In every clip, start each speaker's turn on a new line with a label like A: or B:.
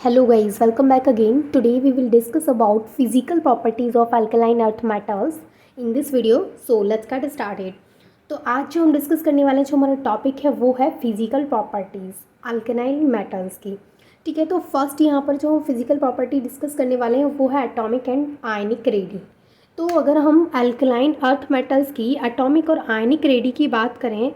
A: Hello guys, welcome back again. Today we will discuss about physical properties of alkaline earth metals in this video. So let's get started. तो आज जो हम discuss करने वाले जो हमारा टॉपिक है वो है फिजिकल प्रॉपर्टीज़ अल्कलाइन मेटल्स की। ठीक है, तो फर्स्ट यहाँ पर जो फिजिकल प्रॉपर्टी डिस्कस करने वाले हैं वो है एटॉमिक एंड आयनिक रेडी। तो अगर हम अल्कलाइन अर्थ मेटल्स की एटॉमिक और आयनिक रेडी की बात करें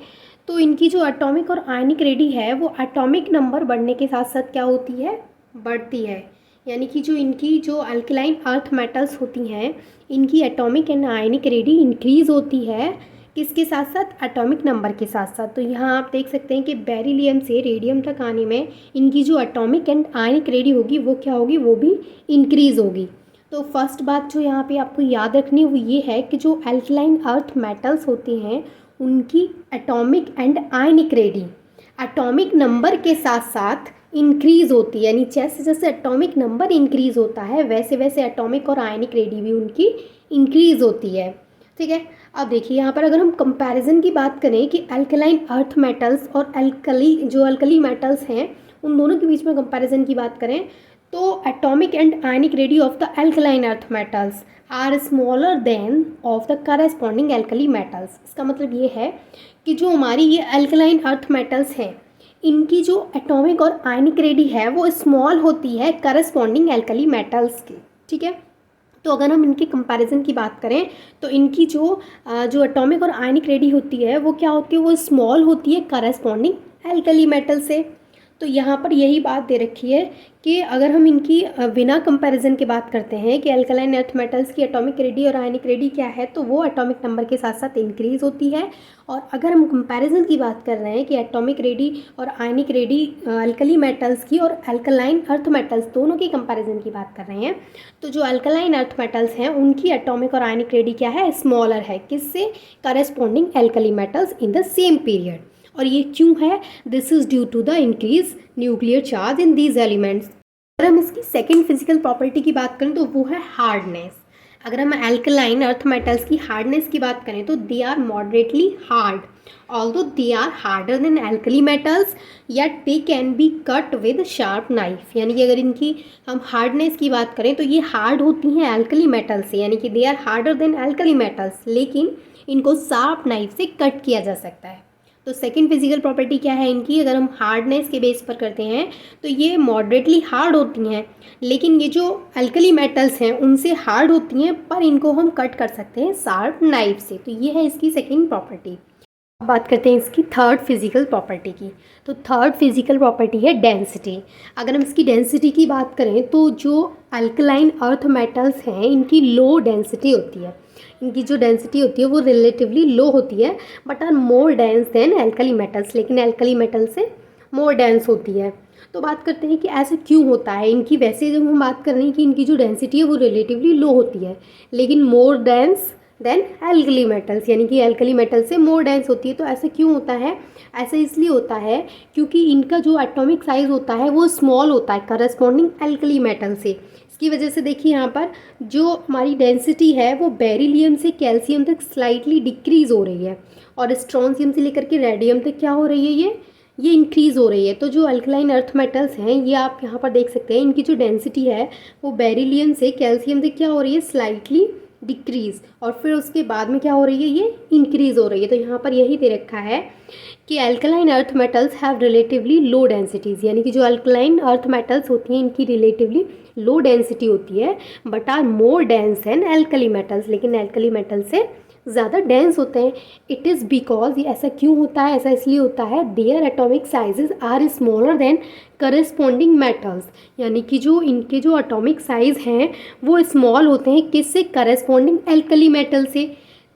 A: तो इनकी जो एटॉमिक और आयनिक रेडी है वो एटॉमिक नंबर बढ़ने के साथ साथ क्या होती है, बढ़ती है। यानी कि जो इनकी जो अल्कलाइन अर्थ मेटल्स होती हैं इनकी atomic and ionic ready increase होती है किसके साथ साथ, एटॉमिक नंबर के साथ साथ। तो यहाँ आप देख सकते हैं कि बेरिलियम से रेडियम तक आने में इनकी जो एटॉमिक एंड आयनिक रेडी होगी वो क्या होगी, वो भी इंक्रीज़ होगी। तो फर्स्ट बात जो यहाँ पे आपको याद रखनी है वो ये है कि जो अल्कलाइन अर्थ मेटल्स होते हैं उनकी atomic and ionic ready atomic number के साथ साथ इंक्रीज़ होती है। यानी जैसे जैसे एटॉमिक नंबर इंक्रीज़ होता है वैसे वैसे एटॉमिक और आयनिक रेडी भी उनकी इंक्रीज़ होती है। ठीक है, अब देखिए यहाँ पर अगर हम कंपैरिजन की बात करें कि अल्कलाइन अर्थ मेटल्स और अल्कली मेटल्स हैं उन दोनों के बीच में कंपैरिजन की बात करें तो atomic and ionic radii of the alkaline earth metals are smaller than of the corresponding alkali metals. इसका मतलब ये है कि जो हमारी ये अल्कलाइन अर्थ मेटल्स हैं इनकी जो एटॉमिक और आयनिक रेडी है वो स्मॉल होती है करस्पॉन्डिंग अल्कली मेटल्स की। ठीक है, तो अगर हम इनकी कंपैरिजन की बात करें तो इनकी जो एटॉमिक और आयनिक रेडी होती है वो क्या होती है, वो स्मॉल होती है करस्पॉन्डिंग अल्कली मेटल से। तो यहाँ पर यही बात दे रखी है कि अगर हम इनकी बिना कंपैरिजन की बात करते हैं कि अल्कलाइन अर्थ मेटल्स की एटॉमिक रेडी और आयनिक रेडी क्या है तो वो एटॉमिक नंबर के साथ साथ इंक्रीज़ होती है। और अगर हम कंपैरिजन की बात कर रहे हैं कि एटॉमिक रेडी और आयनिक रेडी अल्कली मेटल्स की और अल्कलाइन अर्थ मेटल्स दोनों की कंपैरिजन की बात कर रहे हैं तो जो अल्कलाइन अर्थ मेटल्स हैं उनकी एटॉमिक और आयनिक रेडी क्या है, स्मॉलर है किससे, corresponding alkali metals in the same period. और ये क्यों है, this is due to the increase nuclear charge in these elements. अगर हम इसकी सेकेंड फिजिकल प्रॉपर्टी की बात करें तो वो है हार्डनेस। अगर हम अल्कलाइन अर्थ मेटल्स की हार्डनेस की बात करें तो they are moderately hard although they are harder than alkali metals yet they can be cut with sharp knife. यानी कि अगर इनकी हम हार्डनेस की बात करें तो ये हार्ड होती हैं अल्कली मेटल से, यानी कि they are harder than alkali metals, लेकिन इनको शार्प नाइफ से कट किया जा सकता है। तो सेकंड फिजिकल प्रॉपर्टी क्या है इनकी, अगर हम हार्डनेस के बेस पर करते हैं तो ये मॉडरेटली हार्ड होती हैं, लेकिन ये जो अल्कली मेटल्स हैं उनसे हार्ड होती हैं पर इनको हम कट कर सकते हैं शार्प नाइफ से। तो ये है इसकी सेकंड प्रॉपर्टी। अब बात करते हैं इसकी थर्ड फिजिकल प्रॉपर्टी की। तो थर्ड फिजिकल प्रॉपर्टी है डेंसिटी। अगर हम इसकी डेंसिटी की बात करें तो जो अल्कलाइन अर्थ मेटल्स हैं इनकी लो डेंसिटी होती है, इनकी जो डेंसिटी होती है वो रिलेटिवली लो होती है but are more dense than alkali metals, लेकिन अल्कली मेटल से मोर डेंस होती है। तो बात करते हैं कि ऐसा क्यों होता है इनकी। वैसे जब हम बात कर रहे हैं कि इनकी जो डेंसिटी है वो रिलेटिवली लो होती है लेकिन मोर डेंस देन अल्कली मेटल्स, यानी कि अल्कली मेटल से मोर डेंस होती है। तो ऐसा क्यों होता है, ऐसा इसलिए होता है क्योंकि इनका जो एटॉमिक साइज़ होता है वो स्मॉल होता है करस्पॉन्डिंग अल्कली मेटल से। इसकी वजह से देखिए यहाँ पर जो हमारी डेंसिटी है वो बेरिलियम से कैल्शियम तक स्लाइटली डिक्रीज़ हो रही है और स्ट्रॉन्शियम से लेकर के रेडियम तक क्या हो रही है, ये इंक्रीज़ हो रही है। तो जो अल्कलाइन अर्थ मेटल्स हैं ये आप यहाँ पर देख सकते हैं इनकी जो डेंसिटी है वो बेरिलियम से कैल्शियम तक क्या हो रही है, स्लाइटली डिक्रीज़, और फिर उसके बाद में क्या हो रही है, ये इंक्रीज़ हो रही है। तो यहाँ पर यही दे रखा है कि alkaline earth metals have relatively low densities, यानी कि जो अल्कलाइन अर्थ मेटल्स होती हैं इनकी रिलेटिवली लो डेंसिटी होती है but are more dense and alkali metals, लेकिन अल्कली मेटल से ज़्यादा डेंस होते हैं। इट इज़ बिकॉज, ये ऐसा क्यों होता है, ऐसा इसलिए होता है their atomic sizes are smaller than corresponding metals, यानी कि जो इनके जो एटॉमिक साइज़ हैं वो स्मॉल होते हैं किससे, करस्पॉन्डिंग अल्कली मेटल से।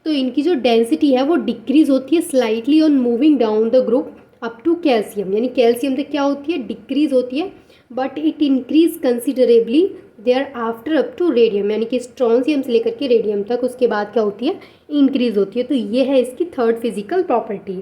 A: तो इनकी जो डेंसिटी है वो डिक्रीज़ होती है slightly on moving down the group up to calcium, यानी कैल्शियम तक क्या होती है, डिक्रीज़ होती है but it increase considerably thereafter up to radium, यानी कि स्ट्रॉन्शियम से लेकर के रेडियम तक उसके बाद क्या होती है, इंक्रीज़ होती है। तो ये है इसकी third physical property.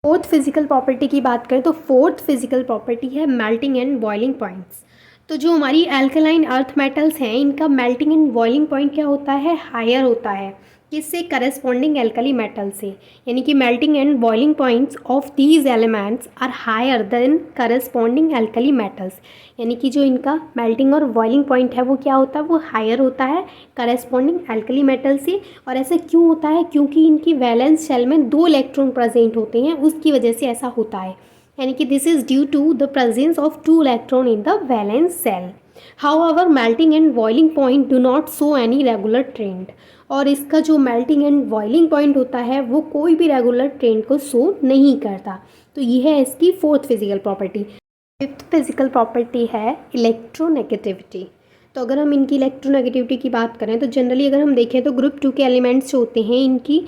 A: Fourth physical property की बात करें तो फोर्थ फिजिकल प्रॉपर्टी है मेल्टिंग एंड बॉइलिंग पॉइंट्स। तो जो हमारी अल्कलाइन अर्थ मेटल्स हैं इनका मेल्टिंग एंड बॉइलिंग पॉइंट क्या होता है, हायर होता है। किससे? करस्पॉन्डिंग एल्कली मेटल से, यानी कि melting and boiling points of these elements are higher than corresponding alkali metals, यानी कि जो इनका मेल्टिंग और बॉइलिंग पॉइंट है वो क्या होता है? वो हायर होता है करस्पॉन्डिंग एल्कली मेटल से। और ऐसा क्यों होता है? क्योंकि इनकी वैलेंस शेल में 2 इलेक्ट्रॉन प्रेजेंट होते हैं, उसकी वजह से ऐसा होता है, यानी कि this is due to the presence of 2 electron in the valence shell. However, melting and boiling point do not show any regular trend, और इसका जो मेल्टिंग एंड बॉइलिंग पॉइंट होता है वो कोई भी रेगुलर ट्रेंड को शो नहीं करता। तो ये है इसकी fourth physical property. Fifth physical property है इलेक्ट्रोनेगेटिविटी। तो अगर हम इनकी इलेक्ट्रोनेगेटिविटी की बात करें तो जनरली अगर हम देखें तो ग्रुप 2 के एलिमेंट्स जो होते हैं इनकी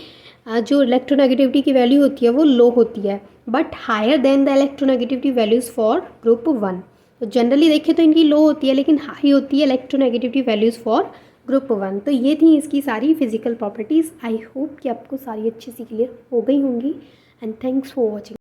A: जो इलेक्ट्रोनेगेटिविटी की वैल्यू होती है वो लो होती है, but higher than the electronegativity values for group 1। तो जनरली देखें तो इनकी लो होती है लेकिन हाई होती है इलेक्ट्रोनेगेटिविटी वैल्यूज़ फॉर ग्रुप 1। तो ये थी इसकी सारी फिजिकल प्रॉपर्टीज़। आई होप कि आपको सारी अच्छी सी क्लियर हो गई होंगी, एंड थैंक्स फॉर वॉचिंग।